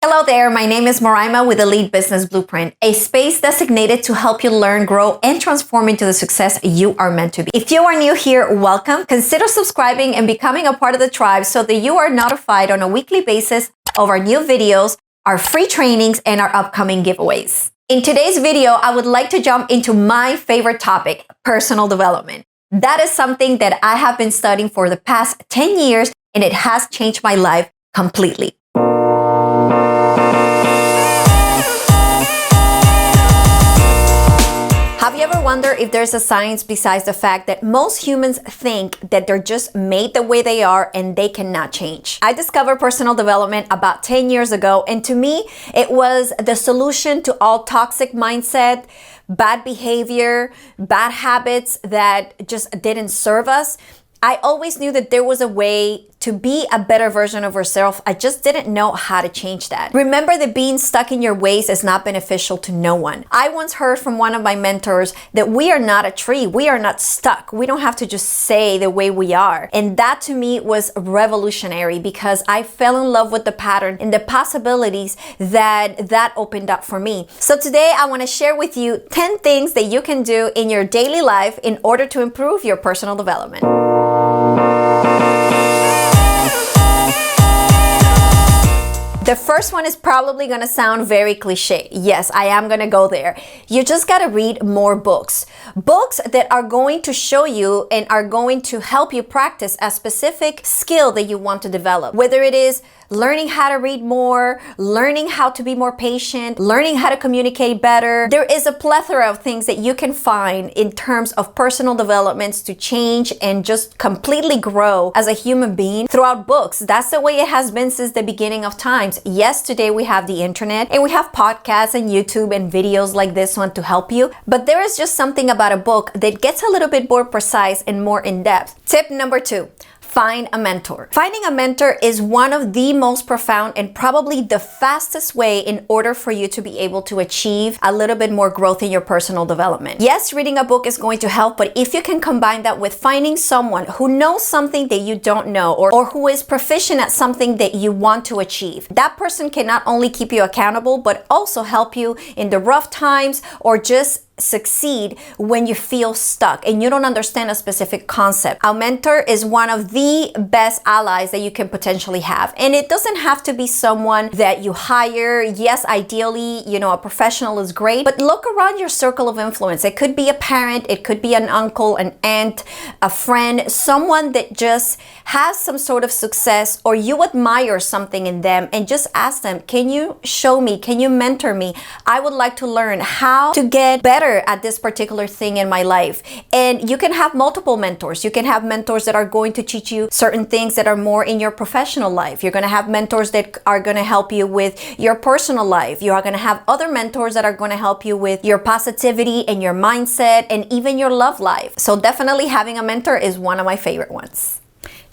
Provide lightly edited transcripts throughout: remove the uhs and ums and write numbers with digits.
Hello there, my name is MORAIMA with Elite Business Blueprint, a space designated to help you learn, grow, and transform into the success you are meant to be. If you are new here, welcome. Consider subscribing and becoming a part of the tribe so that you are notified on a weekly basis of our new videos, our free trainings, and our upcoming giveaways. In today's video, I would like to jump into my favorite topic, personal development. That is something that I have been studying for the past 10 years, and it has changed my life completely. Have you ever wondered if there's a science besides the fact that most humans think that they're just made the way they are and they cannot change? I discovered personal development about 10 years ago, and to me, it was the solution to all toxic mindset, bad behavior, bad habits that just didn't serve us. I always knew that there was a way to be a better version of yourself. I just didn't know how to change that. Remember that being stuck in your ways is not beneficial to no one. I once heard from one of my mentors that we are not a tree. We are not stuck. We don't have to just stay the way we are. And that to me was revolutionary because I fell in love with the pattern and the possibilities that opened up for me. So today I want to share with you 10 things that you can do in your daily life in order to improve your personal development. The first one is probably gonna sound very cliche. Yes, I am gonna go there. You just gotta read more books. Books that are going to show you and are going to help you practice a specific skill that you want to develop. Whether it is learning how to read more, learning how to be more patient, learning how to communicate better. There is a plethora of things that you can find in terms of personal developments to change and just completely grow as a human being throughout books. That's the way it has been since the beginning of times. Yes, today we have the internet and we have podcasts and YouTube and videos like this one to help you, but there is just something about a book that gets a little bit more precise and more in-depth. Tip number 2. Find a mentor. Finding a mentor is one of the most profound and probably the fastest way in order for you to be able to achieve a little bit more growth in your personal development. Yes, reading a book is going to help, but if you can combine that with finding someone who knows something that you don't know or who is proficient at something that you want to achieve, that person can not only keep you accountable, but also help you in the rough times or just succeed when you feel stuck and you don't understand a specific concept. A mentor is one of the best allies that you can potentially have. And it doesn't have to be someone that you hire. Yes, ideally, a professional is great, but look around your circle of influence. It could be a parent, it could be an uncle, an aunt, a friend, someone that just has some sort of success or you admire something in them, and just ask them, can you show me, can you mentor me? I would like to learn how to get better at this particular thing in my life. And you can have multiple mentors. You can have mentors that are going to teach you certain things that are more in your professional life. You're going to have mentors that are going to help you with your personal life. You are going to have other mentors that are going to help you with your positivity and your mindset and even your love life. So definitely having a mentor is one of my favorite ones.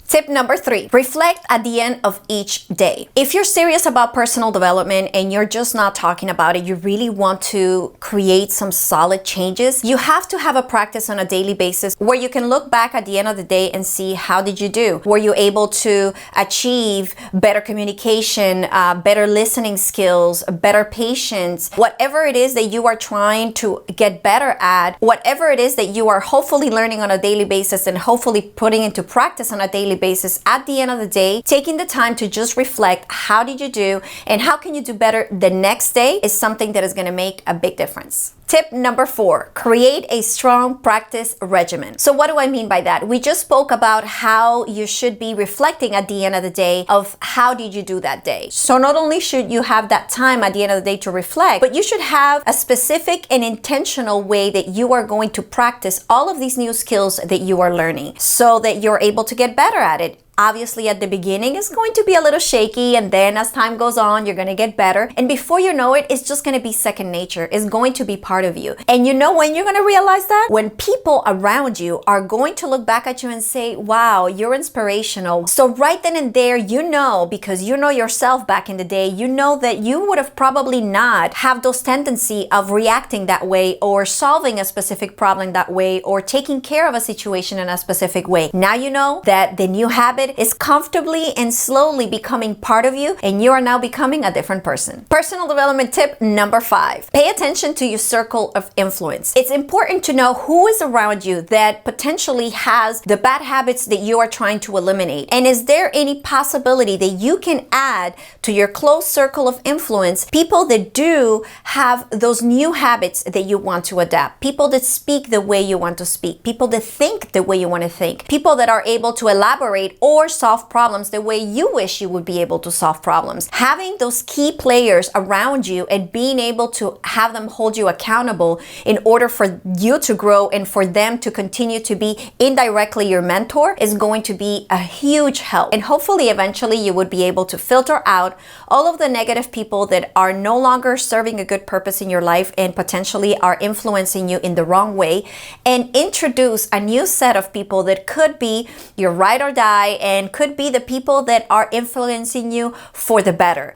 Tip number 3, reflect at the end of each day. If you're serious about personal development and you're just not talking about it, you really want to create some solid changes, you have to have a practice on a daily basis where you can look back at the end of the day and see how did you do? Were you able to achieve better communication, better listening skills, better patience, whatever it is that you are trying to get better at, whatever it is that you are hopefully learning on a daily basis and hopefully putting into practice on a daily basis, at the end of the day, taking the time to just reflect, how did you do and how can you do better the next day is something that is going to make a big difference. Tip number 4, create a strong practice regimen. So what do I mean by that? We just spoke about how you should be reflecting at the end of the day of how did you do that day. So not only should you have that time at the end of the day to reflect, but you should have a specific and intentional way that you are going to practice all of these new skills that you are learning so that you're able to get better at it. Obviously, at the beginning, it's going to be a little shaky, and then as time goes on, you're going to get better. And before you know it, it's just going to be second nature. It's going to be part of you. And you know when you're going to realize that? When people around you are going to look back at you and say, wow, you're inspirational. So right then and there, you know, because you know yourself back in the day, you know that you would have probably not have those tendency of reacting that way or solving a specific problem that way or taking care of a situation in a specific way. Now you know that the new habit habit is comfortably and slowly becoming part of you, and you are now becoming a different person. Personal development tip number 5. Pay attention to your circle of influence. It's important to know who is around you that potentially has the bad habits that you are trying to eliminate. And is there any possibility that you can add to your close circle of influence people that do have those new habits that you want to adapt, people that speak the way you want to speak, people that think the way you want to think, people that are able to elaborate or solve problems the way you wish you would be able to solve problems. Having those key players around you and being able to have them hold you accountable in order for you to grow and for them to continue to be indirectly your mentor is going to be a huge help. And hopefully eventually you would be able to filter out all of the negative people that are no longer serving a good purpose in your life and potentially are influencing you in the wrong way, and introduce a new set of people that could be your ride or die and could be the people that are influencing you for the better.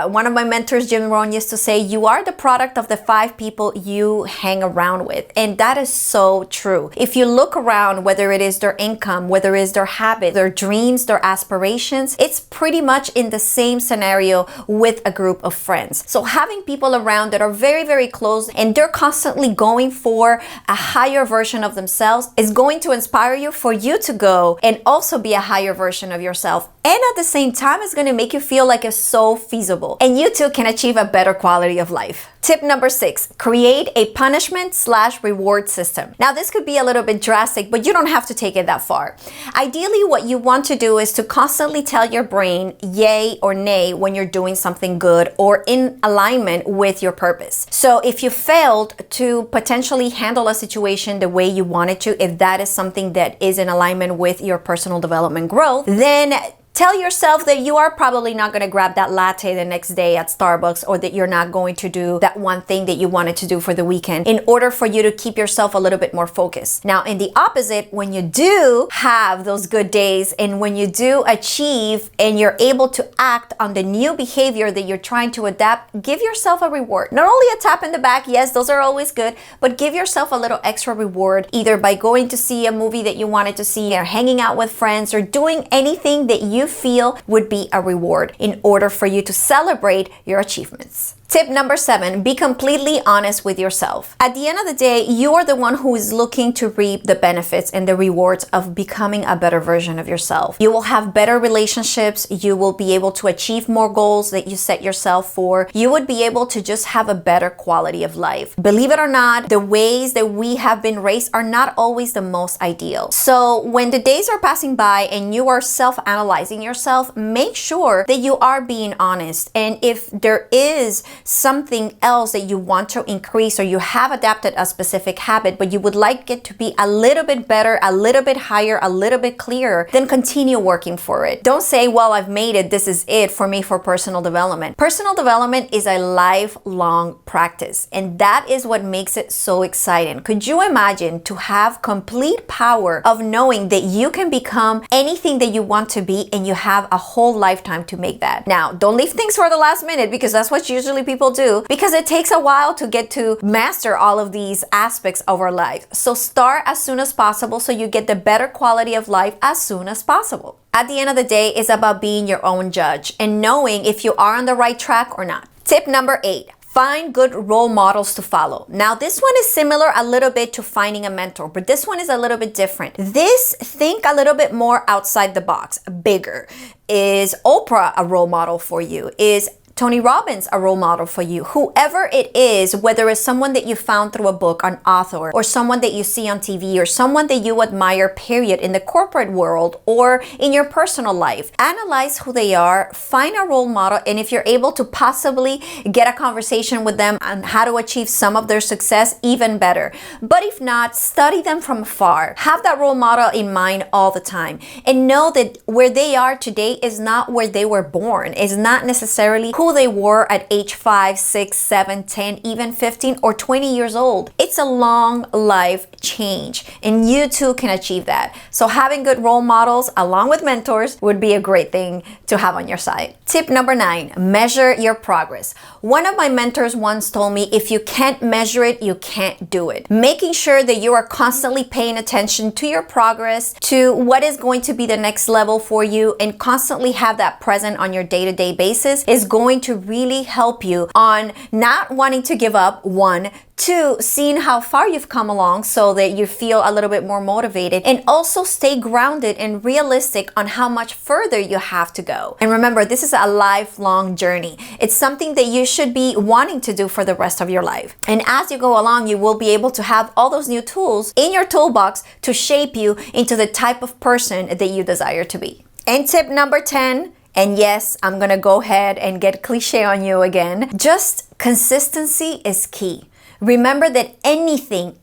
One of my mentors, Jim Rohn, used to say, you are the product of the 5 people you hang around with. And that is so true. If you look around, whether it is their income, whether it is their habit, their dreams, their aspirations, it's pretty much in the same scenario with a group of friends. So having people around that are very, very close and they're constantly going for a higher version of themselves is going to inspire you for you to go and also be a higher version of yourself. And at the same time, it's going to make you feel like it's so feasible. And you too can achieve a better quality of life. Tip number 6, create a punishment/reward system. Now, this could be a little bit drastic, but you don't have to take it that far. Ideally, what you want to do is to constantly tell your brain yay or nay when you're doing something good or in alignment with your purpose. So if you failed to potentially handle a situation the way you wanted to, if that is something that is in alignment with your personal development growth, then tell yourself that you are probably not going to grab that latte the next day at Starbucks, or that you're not going to do that one thing that you wanted to do for the weekend, in order for you to keep yourself a little bit more focused. Now, in the opposite, when you do have those good days and when you do achieve and you're able to act on the new behavior that you're trying to adapt, give yourself a reward. Not only a tap in the back, yes, those are always good, but give yourself a little extra reward, either by going to see a movie that you wanted to see, or hanging out with friends, or doing anything that you feel would be a reward in order for you to celebrate your achievements. Tip number 7, be completely honest with yourself. At the end of the day, you are the one who is looking to reap the benefits and the rewards of becoming a better version of yourself. You will have better relationships. You will be able to achieve more goals that you set yourself for. You would be able to just have a better quality of life. Believe it or not, the ways that we have been raised are not always the most ideal. So when the days are passing by and you are self-analyzing yourself, make sure that you are being honest. And if there is something else that you want to increase, or you have adapted a specific habit but you would like it to be a little bit better, a little bit higher, a little bit clearer, then continue working for it. Don't say, well, I've made it, this is it for me for personal development. Personal development is a lifelong practice, and that is what makes it so exciting. Could you imagine to have complete power of knowing that you can become anything that you want to be, and you have a whole lifetime to make that? Now, don't leave things for the last minute, because that's what usually people do, because it takes a while to get to master all of these aspects of our life. So start as soon as possible so you get the better quality of life as soon as possible. At the end of the day, it's about being your own judge and knowing if you are on the right track or not. Tip number 8. Find good role models to follow. Now, this one is similar a little bit to finding a mentor, but this one is a little bit different. Think a little bit more outside the box, bigger. Is Oprah a role model for you? Is Tony Robbins a role model for you? Whoever it is, whether it's someone that you found through a book, an author, or someone that you see on TV, or someone that you admire, period, in the corporate world or in your personal life, analyze who they are, find a role model, and if you're able to possibly get a conversation with them on how to achieve some of their success, even better. But if not, study them from afar. Have that role model in mind all the time, and know that where they are today is not where they were born, is not necessarily who who they were at age 5, 6, 7, 10, even 15 or 20 years old. It's a long life change, and you too can achieve that. So having good role models along with mentors would be a great thing to have on your side. Tip number 9, measure your progress. One of my mentors once told me, if you can't measure it, you can't do it. Making sure that you are constantly paying attention to your progress, to what is going to be the next level for you, and constantly have that present on your day-to-day basis is going to really help you on not wanting to give up, 1, 2, seeing how far you've come along so that you feel a little bit more motivated, and also stay grounded and realistic on how much further you have to go. And remember, this is a lifelong journey. It's something that you should be wanting to do for the rest of your life. And as you go along, you will be able to have all those new tools in your toolbox to shape you into the type of person that you desire to be. And tip number 10, and yes, I'm gonna go ahead and get cliche on you again, just consistency is key. Remember that anything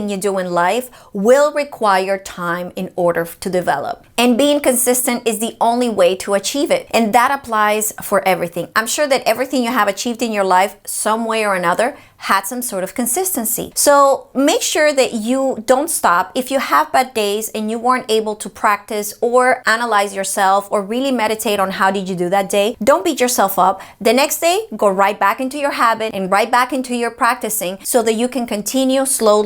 you do in life will require time in order to develop. And being consistent is the only way to achieve it. And that applies for everything. I'm sure that everything you have achieved in your life, some way or another, had some sort of consistency. So make sure that you don't stop. If you have bad days and you weren't able to practice or analyze yourself or really meditate on how did you do that day, don't beat yourself up. The next day, go right back into your habit and right back into your practicing so that you can continue slowly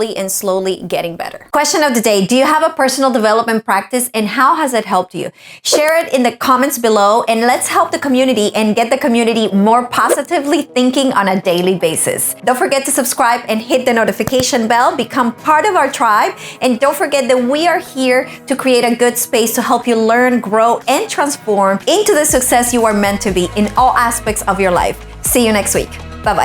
getting better. Question of the day, do you have a personal development practice and how has it helped you? Share it in the comments below and let's help the community and get the community more positively thinking on a daily basis. Don't forget to subscribe and hit the notification bell, become part of our tribe, and don't forget that we are here to create a good space to help you learn, grow, and transform into the success you are meant to be in all aspects of your life. See you next week.